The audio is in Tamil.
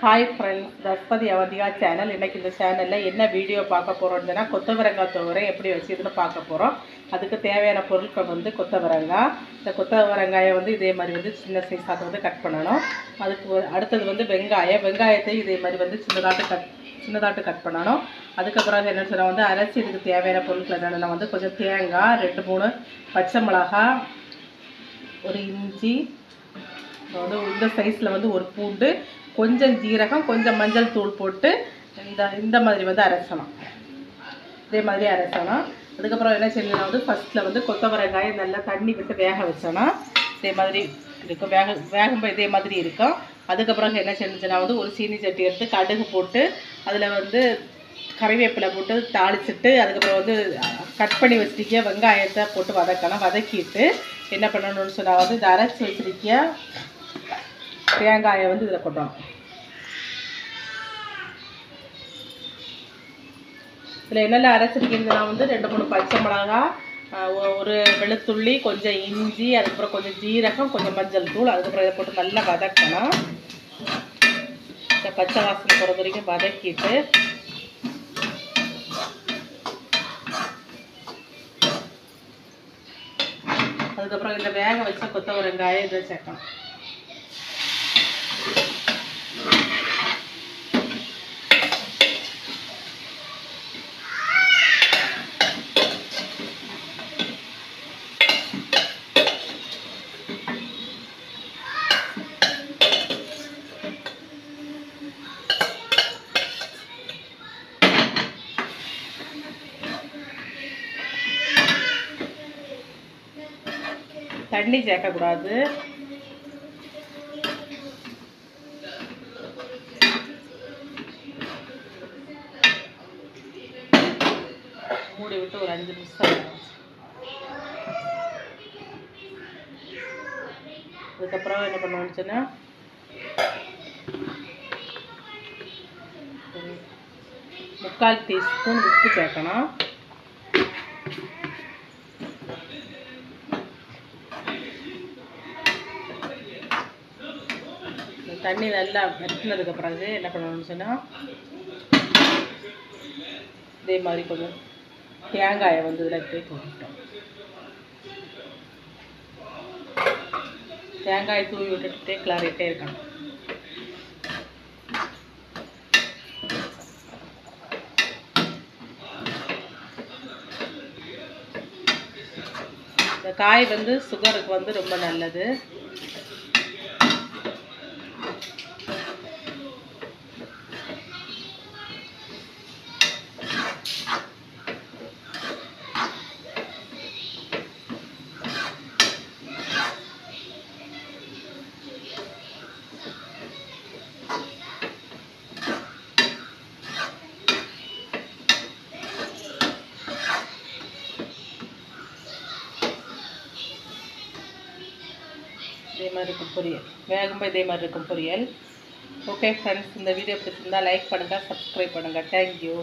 ஹாய் ஃப்ரெண்ட்ஸ், தஸ்பதி அவந்திகா சேனல். இன்றைக்கி இந்த சேனலில் என்ன வீடியோ பார்க்க போகிறோம்னா, கொத்தவரங்காய் துவரை எப்படி வச்சுதுன்னு பார்க்க போகிறோம். அதுக்கு தேவையான பொருட்கள் வந்து கொத்தவரங்காய். இந்த கொத்தவரங்காயை வந்து இதே மாதிரி வந்து சின்ன சைஸாக வந்து கட் பண்ணணும். அதுக்கு அடுத்தது வந்து வெங்காயத்தை இதே மாதிரி வந்து சின்னதாட்டு கட் பண்ணணும். அதுக்கப்புறம் என்ன சொன்னால் வந்து அரைச்சி இதுக்கு தேவையான பொருட்கள் என்னென்னா வந்து கொஞ்சம் தேங்காய், 2-3 பச்சை மிளகாய், ஒரு இஞ்சி, வந்து இந்த சைஸில் வந்து ஒரு பூண்டு, கொஞ்சம் ஜீரகம், கொஞ்சம் மஞ்சள் தூள் போட்டு இந்த மாதிரி வந்து அரைச்சணும். இதே மாதிரி அரைச்சணும். அதுக்கப்புறம் என்ன செய்யணும் வந்து ஃபஸ்ட்டில் வந்து கொத்தவரங்காயை நல்லா தண்ணி விட்டு வேக வச்சோன்னா இதே மாதிரி இருக்கும். வேகும்போது இதே மாதிரி இருக்கும். அதுக்கப்புறம் என்ன செஞ்சுன்னா வந்து ஒரு சீனி சட்டி எடுத்து கடுகு போட்டு அதில் வந்து கறிவேப்பிலை போட்டு தாளிச்சிட்டு அதுக்கப்புறம் வந்து கட் பண்ணி வச்சுருக்கிய வெங்காயத்தை போட்டு வதக்கணும். வதக்கிட்டு என்ன பண்ணணும்னு சொன்னால் வந்து இதை அரைச்சி வச்சுருக்கிய தேங்காயை வந்து இதில் கொட்டணும். இதில் என்னெல்லாம் அரைச்சிருக்கீங்கன்னா வந்து 2-3 பச்சை மிளகாய், ஒரு வெளுத்துள்ளி, கொஞ்சம் இஞ்சி, அதுக்கப்புறம் கொஞ்சம் ஜீரகம், கொஞ்சம் மஞ்சள் தூள், அதுக்கப்புறம் இதை போட்டு நல்லா வதக்கணும். இந்த பச்சை வாசனை போகிற வரைக்கும் வதக்கிட்டு அதுக்கப்புறம் இந்த வேக வச்ச கொத்தவரங்காயை இதை சேர்க்கணும். தண்ணி சேர்க்கக்கூடாது. மூடி விட்டு ஒரு 5 நிமிஷம். அதுக்கப்புறம் என்ன பண்ணுவோம்னு சொன்னால் 3/4 டீஸ்பூன் உப்பு சேர்க்கணும். தண்ணி நல்லா வற்றினதுக்கு பிறகு என்ன பண்ணணும்னு சொன்னால் இதே மாதிரி கொஞ்சம் தேங்காயை வந்து இதில் போய் போட்டுட்டோம். தேங்காயை தூவி விட்டுட்டு கிளறிட்டே இருக்கணும். இந்த காய் வந்து சுகருக்கு வந்து ரொம்ப நல்லது. இதே மாதிரி இருக்கும் பொரியல். வேகும்போது இதே மாதிரி இருக்கும் பொரியல். ஓகே ஃப்ரெண்ட்ஸ், இந்த வீடியோ பிடிச்சிருந்தால் லைக் பண்ணுங்கள், சப்ஸ்கிரைப் பண்ணுங்கள். தேங்க்யூ.